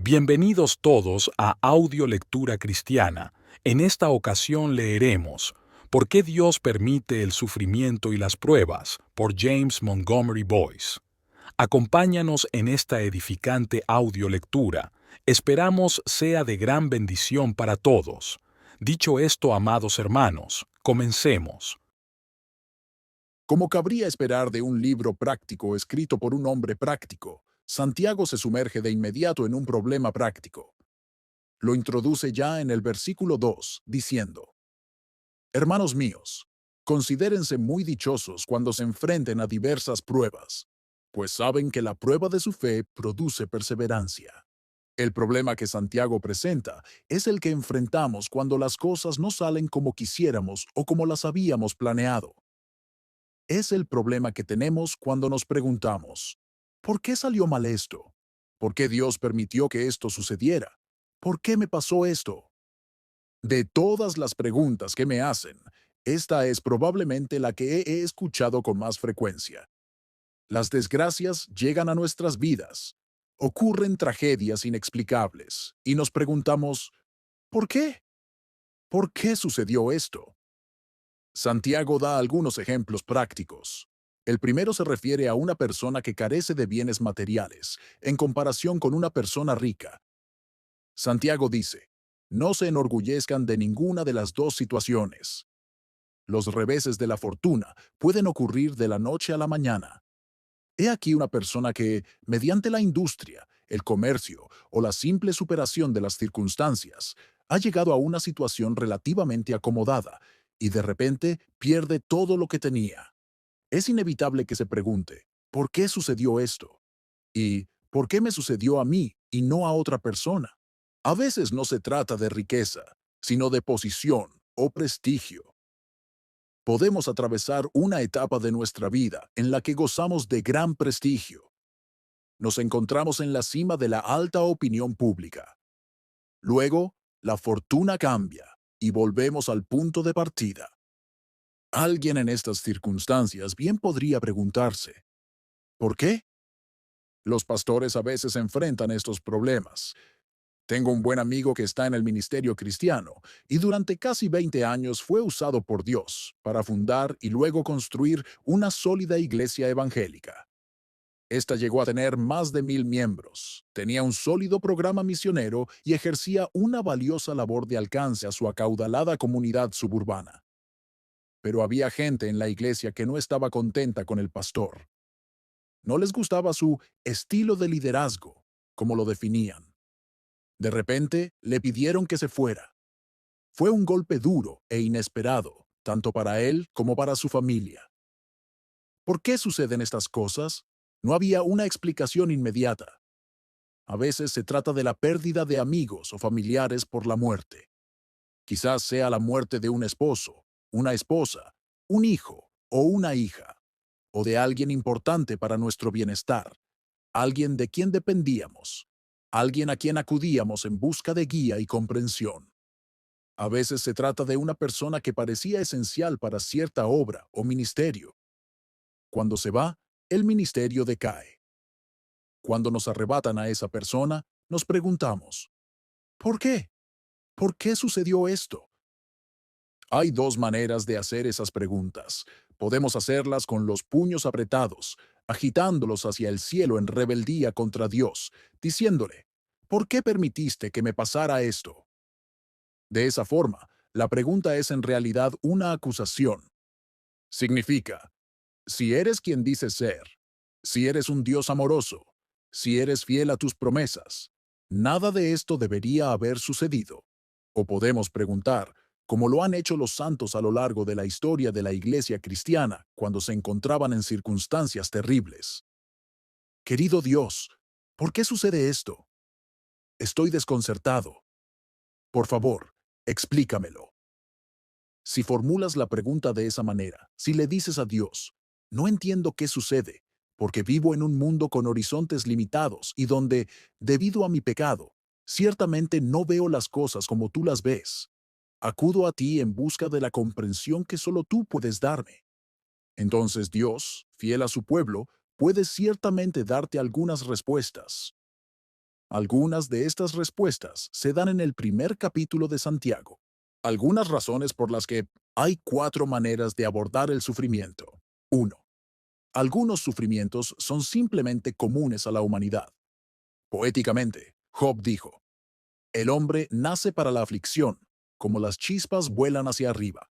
Bienvenidos todos a Audio Lectura Cristiana. En esta ocasión leeremos ¿Por qué Dios permite el sufrimiento y las pruebas? Por James Montgomery Boyce. Acompáñanos en esta edificante audiolectura. Esperamos sea de gran bendición para todos. Dicho esto, amados hermanos, comencemos. Como cabría esperar de un libro práctico escrito por un hombre práctico, Santiago se sumerge de inmediato en un problema práctico. Lo introduce ya en el versículo 2, diciendo: Hermanos míos, considérense muy dichosos cuando se enfrenten a diversas pruebas, pues saben que la prueba de su fe produce perseverancia. El problema que Santiago presenta es el que enfrentamos cuando las cosas no salen como quisiéramos o como las habíamos planeado. Es el problema que tenemos cuando nos preguntamos, ¿por qué salió mal esto? ¿Por qué Dios permitió que esto sucediera? ¿Por qué me pasó esto? De todas las preguntas que me hacen, esta es probablemente la que he escuchado con más frecuencia. Las desgracias llegan a nuestras vidas, ocurren tragedias inexplicables, y nos preguntamos, ¿por qué? ¿Por qué sucedió esto? Santiago da algunos ejemplos prácticos. El primero se refiere a una persona que carece de bienes materiales, en comparación con una persona rica. Santiago dice, no se enorgullezcan de ninguna de las dos situaciones. Los reveses de la fortuna pueden ocurrir de la noche a la mañana. He aquí una persona que, mediante la industria, el comercio o la simple superación de las circunstancias, ha llegado a una situación relativamente acomodada y de repente pierde todo lo que tenía. Es inevitable que se pregunte, ¿por qué sucedió esto? ¿Y por qué me sucedió a mí y no a otra persona? A veces no se trata de riqueza, sino de posición o prestigio. Podemos atravesar una etapa de nuestra vida en la que gozamos de gran prestigio. Nos encontramos en la cima de la alta opinión pública. Luego, la fortuna cambia y volvemos al punto de partida. Alguien en estas circunstancias bien podría preguntarse, ¿por qué? Los pastores a veces enfrentan estos problemas. Tengo un buen amigo que está en el ministerio cristiano y durante casi 20 años fue usado por Dios para fundar y luego construir una sólida iglesia evangélica. Esta llegó a tener más de 1,000 miembros, tenía un sólido programa misionero y ejercía una valiosa labor de alcance a su acaudalada comunidad suburbana. Pero había gente en la iglesia que no estaba contenta con el pastor. No les gustaba su estilo de liderazgo, como lo definían. De repente, le pidieron que se fuera. Fue un golpe duro e inesperado, tanto para él como para su familia. ¿Por qué suceden estas cosas? No había una explicación inmediata. A veces se trata de la pérdida de amigos o familiares por la muerte. Quizás sea la muerte de un esposo, una esposa, un hijo o una hija, o de alguien importante para nuestro bienestar, alguien de quien dependíamos, alguien a quien acudíamos en busca de guía y comprensión. A veces se trata de una persona que parecía esencial para cierta obra o ministerio. Cuando se va, el ministerio decae. Cuando nos arrebatan a esa persona, nos preguntamos, ¿por qué? ¿Por qué sucedió esto? Hay dos maneras de hacer esas preguntas. Podemos hacerlas con los puños apretados, agitándolos hacia el cielo en rebeldía contra Dios, diciéndole, ¿por qué permitiste que me pasara esto? De esa forma, la pregunta es en realidad una acusación. Significa, si eres quien dices ser, si eres un Dios amoroso, si eres fiel a tus promesas, nada de esto debería haber sucedido. O podemos preguntar, como lo han hecho los santos a lo largo de la historia de la Iglesia cristiana cuando se encontraban en circunstancias terribles. Querido Dios, ¿por qué sucede esto? Estoy desconcertado. Por favor, explícamelo. Si formulas la pregunta de esa manera, si le dices a Dios, no entiendo qué sucede, porque vivo en un mundo con horizontes limitados y donde, debido a mi pecado, ciertamente no veo las cosas como tú las ves. Acudo a ti en busca de la comprensión que solo tú puedes darme. Entonces Dios, fiel a su pueblo, puede ciertamente darte algunas respuestas. Algunas de estas respuestas se dan en el primer capítulo de Santiago. Algunas razones por las que hay 4 maneras de abordar el sufrimiento. 1. Algunos sufrimientos son simplemente comunes a la humanidad. Poéticamente, Job dijo, el hombre nace para la aflicción, como las chispas vuelan hacia arriba.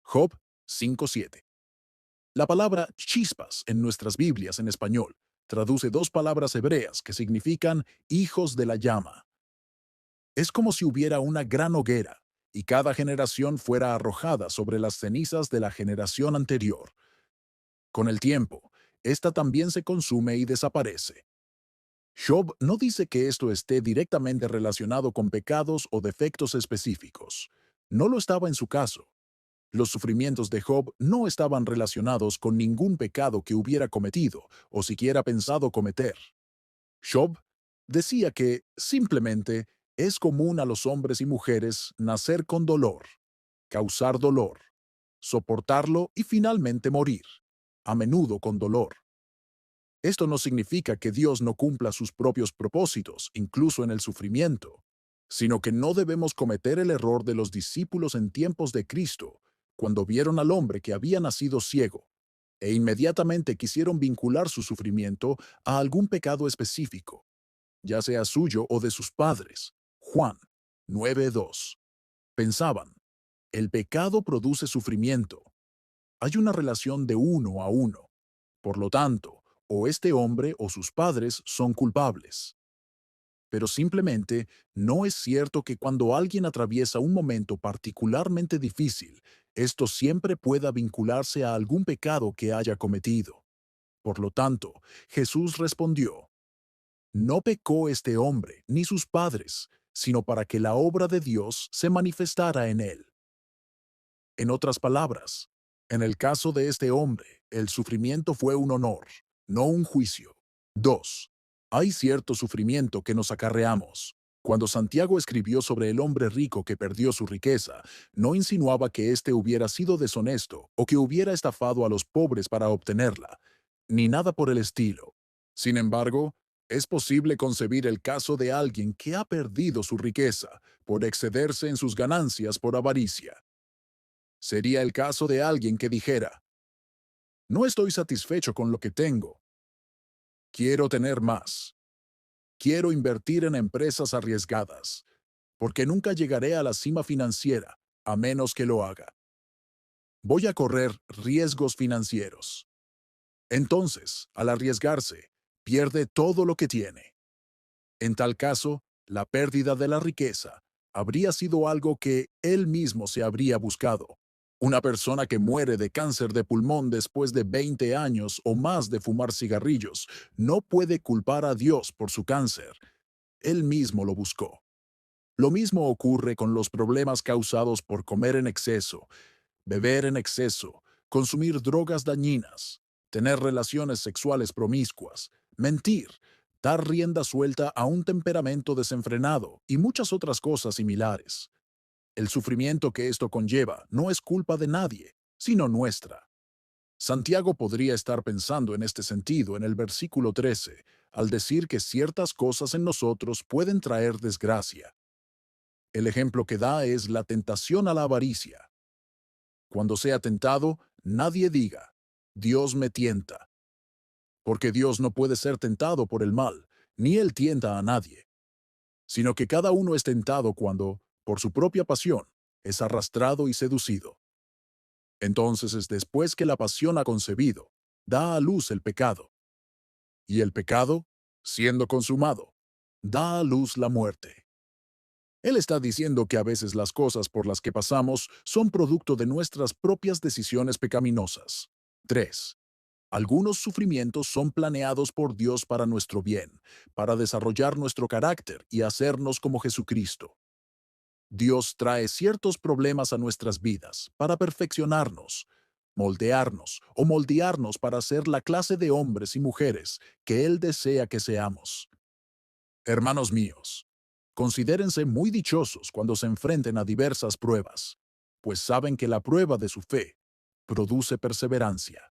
Job 5:7. La palabra chispas en nuestras Biblias en español traduce 2 palabras hebreas que significan hijos de la llama. Es como si hubiera una gran hoguera y cada generación fuera arrojada sobre las cenizas de la generación anterior. Con el tiempo, esta también se consume y desaparece. Job no dice que esto esté directamente relacionado con pecados o defectos específicos. No lo estaba en su caso. Los sufrimientos de Job no estaban relacionados con ningún pecado que hubiera cometido o siquiera pensado cometer. Job decía que, simplemente, es común a los hombres y mujeres nacer con dolor, causar dolor, soportarlo y finalmente morir, a menudo con dolor. Esto no significa que Dios no cumpla sus propios propósitos, incluso en el sufrimiento, sino que no debemos cometer el error de los discípulos en tiempos de Cristo, cuando vieron al hombre que había nacido ciego, e inmediatamente quisieron vincular su sufrimiento a algún pecado específico, ya sea suyo o de sus padres. Juan 9:2. Pensaban, el pecado produce sufrimiento. Hay una relación de 1 a 1. Por lo tanto, o este hombre o sus padres son culpables. Pero simplemente no es cierto que cuando alguien atraviesa un momento particularmente difícil, esto siempre pueda vincularse a algún pecado que haya cometido. Por lo tanto, Jesús respondió, no pecó este hombre ni sus padres, sino para que la obra de Dios se manifestara en él. En otras palabras, en el caso de este hombre, el sufrimiento fue un honor, no un juicio. 2. Hay cierto sufrimiento que nos acarreamos. Cuando Santiago escribió sobre el hombre rico que perdió su riqueza, no insinuaba que éste hubiera sido deshonesto o que hubiera estafado a los pobres para obtenerla, ni nada por el estilo. Sin embargo, es posible concebir el caso de alguien que ha perdido su riqueza por excederse en sus ganancias por avaricia. Sería el caso de alguien que dijera, no estoy satisfecho con lo que tengo, quiero tener más, quiero invertir en empresas arriesgadas, porque nunca llegaré a la cima financiera a menos que lo haga. Voy a correr riesgos financieros. Entonces, al arriesgarse, pierde todo lo que tiene. En tal caso, la pérdida de la riqueza habría sido algo que él mismo se habría buscado. Una persona que muere de cáncer de pulmón después de 20 años o más de fumar cigarrillos no puede culpar a Dios por su cáncer. Él mismo lo buscó. Lo mismo ocurre con los problemas causados por comer en exceso, beber en exceso, consumir drogas dañinas, tener relaciones sexuales promiscuas, mentir, dar rienda suelta a un temperamento desenfrenado y muchas otras cosas similares. El sufrimiento que esto conlleva no es culpa de nadie, sino nuestra. Santiago podría estar pensando en este sentido en el versículo 13, al decir que ciertas cosas en nosotros pueden traer desgracia. El ejemplo que da es la tentación a la avaricia. Cuando sea tentado, nadie diga, Dios me tienta, porque Dios no puede ser tentado por el mal, ni Él tienta a nadie, sino que cada uno es tentado cuando, por su propia pasión, es arrastrado y seducido. Entonces es después que la pasión ha concebido, da a luz el pecado. Y el pecado, siendo consumado, da a luz la muerte. Él está diciendo que a veces las cosas por las que pasamos son producto de nuestras propias decisiones pecaminosas. 3. Algunos sufrimientos son planeados por Dios para nuestro bien, para desarrollar nuestro carácter y hacernos como Jesucristo. Dios trae ciertos problemas a nuestras vidas para perfeccionarnos, moldearnos o moldearnos para ser la clase de hombres y mujeres que Él desea que seamos. Hermanos míos, considérense muy dichosos cuando se enfrenten a diversas pruebas, pues saben que la prueba de su fe produce perseverancia.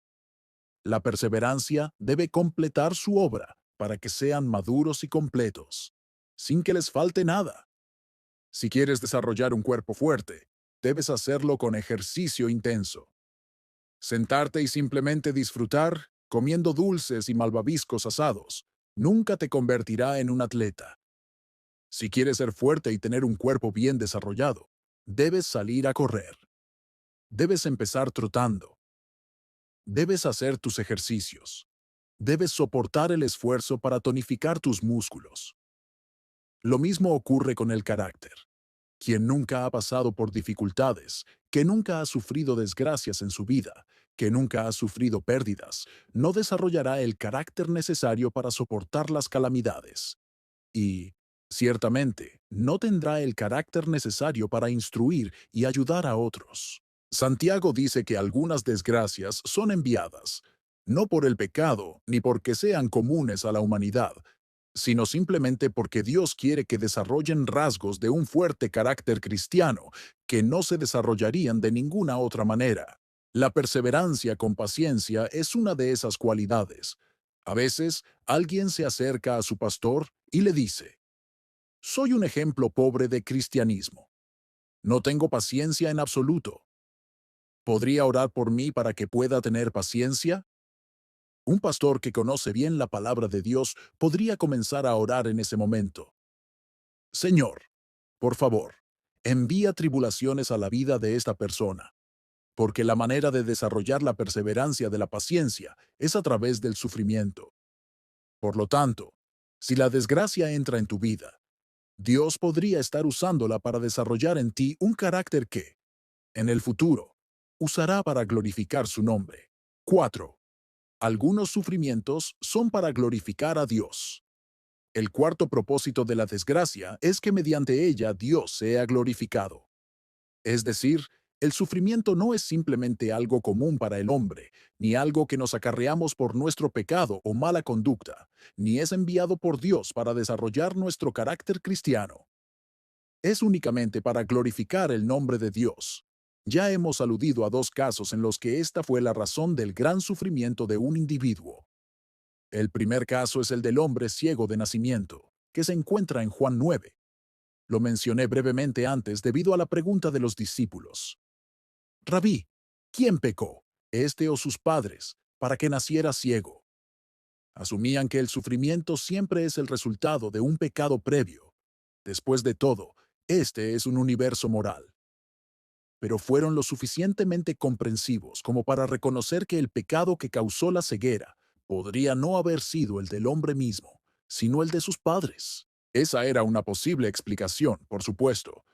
La perseverancia debe completar su obra para que sean maduros y completos, sin que les falte nada. Si quieres desarrollar un cuerpo fuerte, debes hacerlo con ejercicio intenso. Sentarte y simplemente disfrutar, comiendo dulces y malvaviscos asados, nunca te convertirá en un atleta. Si quieres ser fuerte y tener un cuerpo bien desarrollado, debes salir a correr. Debes empezar trotando. Debes hacer tus ejercicios. Debes soportar el esfuerzo para tonificar tus músculos. Lo mismo ocurre con el carácter. Quien nunca ha pasado por dificultades, que nunca ha sufrido desgracias en su vida, que nunca ha sufrido pérdidas, no desarrollará el carácter necesario para soportar las calamidades. Y, ciertamente, no tendrá el carácter necesario para instruir y ayudar a otros. Santiago dice que algunas desgracias son enviadas, no por el pecado ni porque sean comunes a la humanidad, sino simplemente porque Dios quiere que desarrollen rasgos de un fuerte carácter cristiano que no se desarrollarían de ninguna otra manera. La perseverancia con paciencia es una de esas cualidades. A veces, alguien se acerca a su pastor y le dice: «Soy un ejemplo pobre de cristianismo. No tengo paciencia en absoluto. ¿Podría orar por mí para que pueda tener paciencia?». Un pastor que conoce bien la palabra de Dios podría comenzar a orar en ese momento. «Señor, por favor, envía tribulaciones a la vida de esta persona, porque la manera de desarrollar la perseverancia de la paciencia es a través del sufrimiento. Por lo tanto, si la desgracia entra en tu vida, Dios podría estar usándola para desarrollar en ti un carácter que, en el futuro, usará para glorificar su nombre». 4. Algunos sufrimientos son para glorificar a Dios. El cuarto propósito de la desgracia es que mediante ella Dios sea glorificado. Es decir, el sufrimiento no es simplemente algo común para el hombre, ni algo que nos acarreamos por nuestro pecado o mala conducta, ni es enviado por Dios para desarrollar nuestro carácter cristiano. Es únicamente para glorificar el nombre de Dios. Ya hemos aludido a dos casos en los que esta fue la razón del gran sufrimiento de un individuo. El primer caso es el del hombre ciego de nacimiento, que se encuentra en Juan 9. Lo mencioné brevemente antes debido a la pregunta de los discípulos. «Rabí, ¿quién pecó, este o sus padres, para que naciera ciego?». Asumían que el sufrimiento siempre es el resultado de un pecado previo. Después de todo, este es un universo moral. Pero fueron lo suficientemente comprensivos como para reconocer que el pecado que causó la ceguera podría no haber sido el del hombre mismo, sino el de sus padres. Esa era una posible explicación, por supuesto.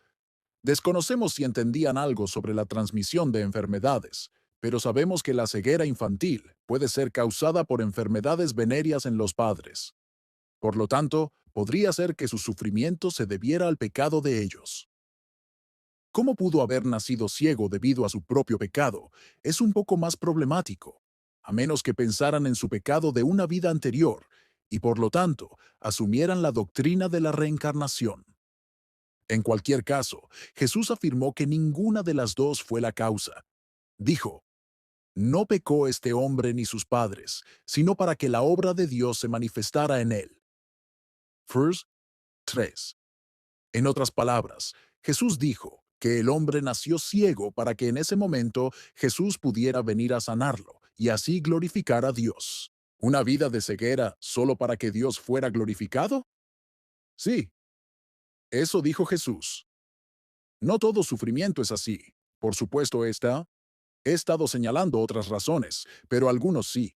Desconocemos si entendían algo sobre la transmisión de enfermedades, pero sabemos que la ceguera infantil puede ser causada por enfermedades venéreas en los padres. Por lo tanto, podría ser que su sufrimiento se debiera al pecado de ellos. ¿Cómo pudo haber nacido ciego debido a su propio pecado? Es un poco más problemático, a menos que pensaran en su pecado de una vida anterior y por lo tanto asumieran la doctrina de la reencarnación. En cualquier caso, Jesús afirmó que ninguna de las dos fue la causa. Dijo: «No pecó este hombre ni sus padres, sino para que la obra de Dios se manifestara en él». First 3. En otras palabras, Jesús dijo que el hombre nació ciego para que en ese momento Jesús pudiera venir a sanarlo y así glorificar a Dios. ¿Una vida de ceguera solo para que Dios fuera glorificado? Sí, eso dijo Jesús. No todo sufrimiento es así. Por supuesto he estado señalando otras razones, pero algunos sí.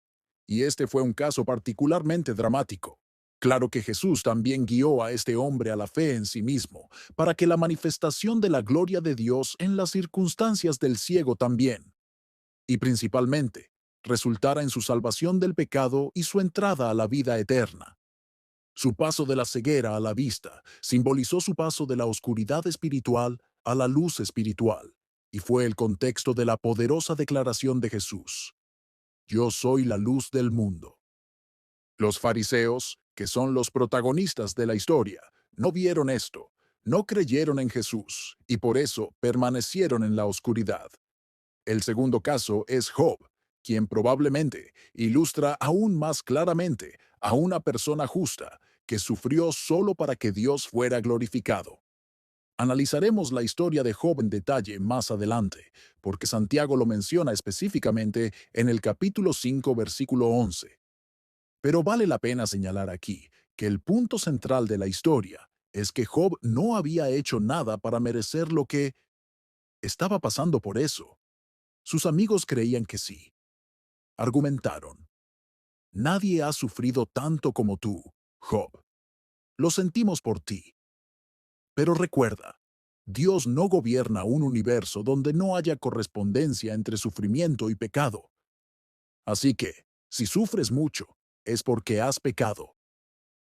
Y este fue un caso particularmente dramático. Claro que Jesús también guió a este hombre a la fe en sí mismo, para que la manifestación de la gloria de Dios en las circunstancias del ciego también, y principalmente, resultara en su salvación del pecado y su entrada a la vida eterna. Su paso de la ceguera a la vista simbolizó su paso de la oscuridad espiritual a la luz espiritual, y fue el contexto de la poderosa declaración de Jesús: «Yo soy la luz del mundo». Los fariseos, que son los protagonistas de la historia, no vieron esto, no creyeron en Jesús y por eso permanecieron en la oscuridad. El segundo caso es Job, quien probablemente ilustra aún más claramente a una persona justa que sufrió solo para que Dios fuera glorificado. Analizaremos la historia de Job en detalle más adelante, porque Santiago lo menciona específicamente en el capítulo 5, versículo 11. Pero vale la pena señalar aquí que el punto central de la historia es que Job no había hecho nada para merecer lo que estaba pasando por eso. Sus amigos creían que sí. Argumentaron: nadie ha sufrido tanto como tú, Job. Lo sentimos por ti. Pero recuerda, Dios no gobierna un universo donde no haya correspondencia entre sufrimiento y pecado. Así que, si sufres mucho, es porque has pecado.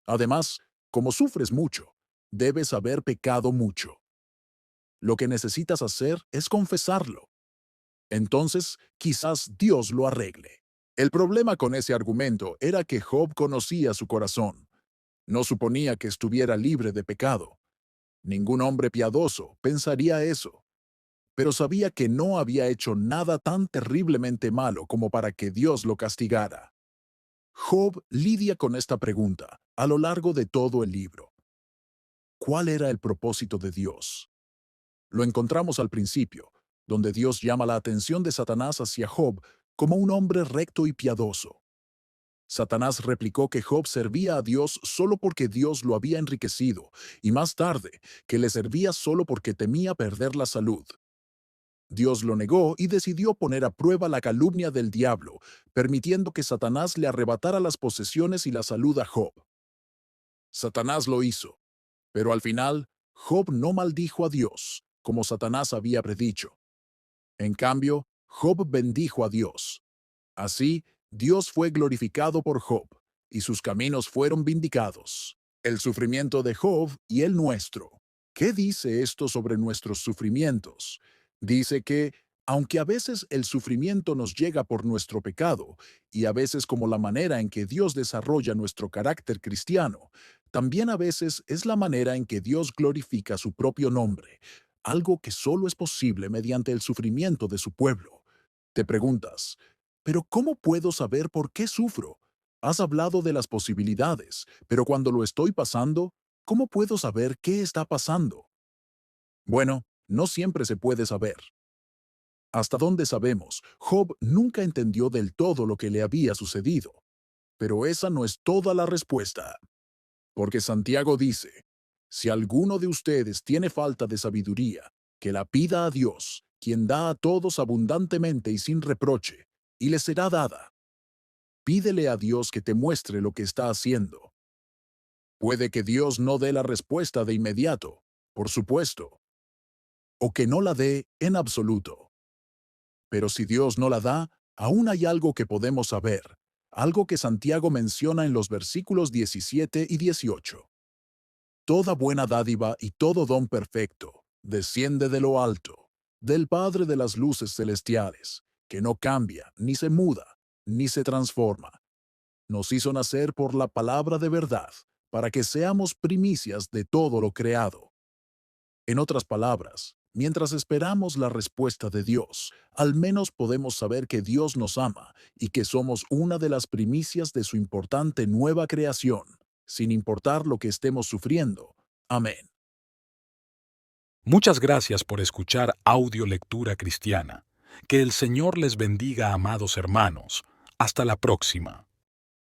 Además, como sufres mucho, debes haber pecado mucho. Lo que necesitas hacer es confesarlo. Entonces, quizás Dios lo arregle. El problema con ese argumento era que Job conocía su corazón. No suponía que estuviera libre de pecado. Ningún hombre piadoso pensaría eso. Pero sabía que no había hecho nada tan terriblemente malo como para que Dios lo castigara. Job lidia con esta pregunta a lo largo de todo el libro. ¿Cuál era el propósito de Dios? Lo encontramos al principio, donde Dios llama la atención de Satanás hacia Job como un hombre recto y piadoso. Satanás replicó que Job servía a Dios solo porque Dios lo había enriquecido, y más tarde, que le servía solo porque temía perder la salud. Dios lo negó y decidió poner a prueba la calumnia del diablo, permitiendo que Satanás le arrebatara las posesiones y la salud a Job. Satanás lo hizo, pero al final, Job no maldijo a Dios, como Satanás había predicho. En cambio, Job bendijo a Dios. Así, Dios fue glorificado por Job, y sus caminos fueron vindicados. El sufrimiento de Job y el nuestro. ¿Qué dice esto sobre nuestros sufrimientos? Dice que, aunque a veces el sufrimiento nos llega por nuestro pecado, y a veces como la manera en que Dios desarrolla nuestro carácter cristiano, también a veces es la manera en que Dios glorifica su propio nombre, algo que solo es posible mediante el sufrimiento de su pueblo. Te preguntas, ¿pero cómo puedo saber por qué sufro? Has hablado de las posibilidades, pero cuando lo estoy pasando, ¿cómo puedo saber qué está pasando? Bueno, no siempre se puede saber. Hasta donde sabemos, Job nunca entendió del todo lo que le había sucedido. Pero esa no es toda la respuesta. Porque Santiago dice, si alguno de ustedes tiene falta de sabiduría, que la pida a Dios, quien da a todos abundantemente y sin reproche, y le será dada. Pídele a Dios que te muestre lo que está haciendo. Puede que Dios no dé la respuesta de inmediato, por supuesto, o que no la dé en absoluto. Pero si Dios no la da, aún hay algo que podemos saber, algo que Santiago menciona en los versículos 17 y 18. Toda buena dádiva y todo don perfecto desciende de lo alto, del Padre de las luces celestiales, que no cambia, ni se muda, ni se transforma. Nos hizo nacer por la palabra de verdad, para que seamos primicias de todo lo creado. En otras palabras, mientras esperamos la respuesta de Dios, al menos podemos saber que Dios nos ama y que somos una de las primicias de su importante nueva creación, sin importar lo que estemos sufriendo. Amén. Muchas gracias por escuchar Audio Lectura Cristiana. Que el Señor les bendiga, amados hermanos. Hasta la próxima.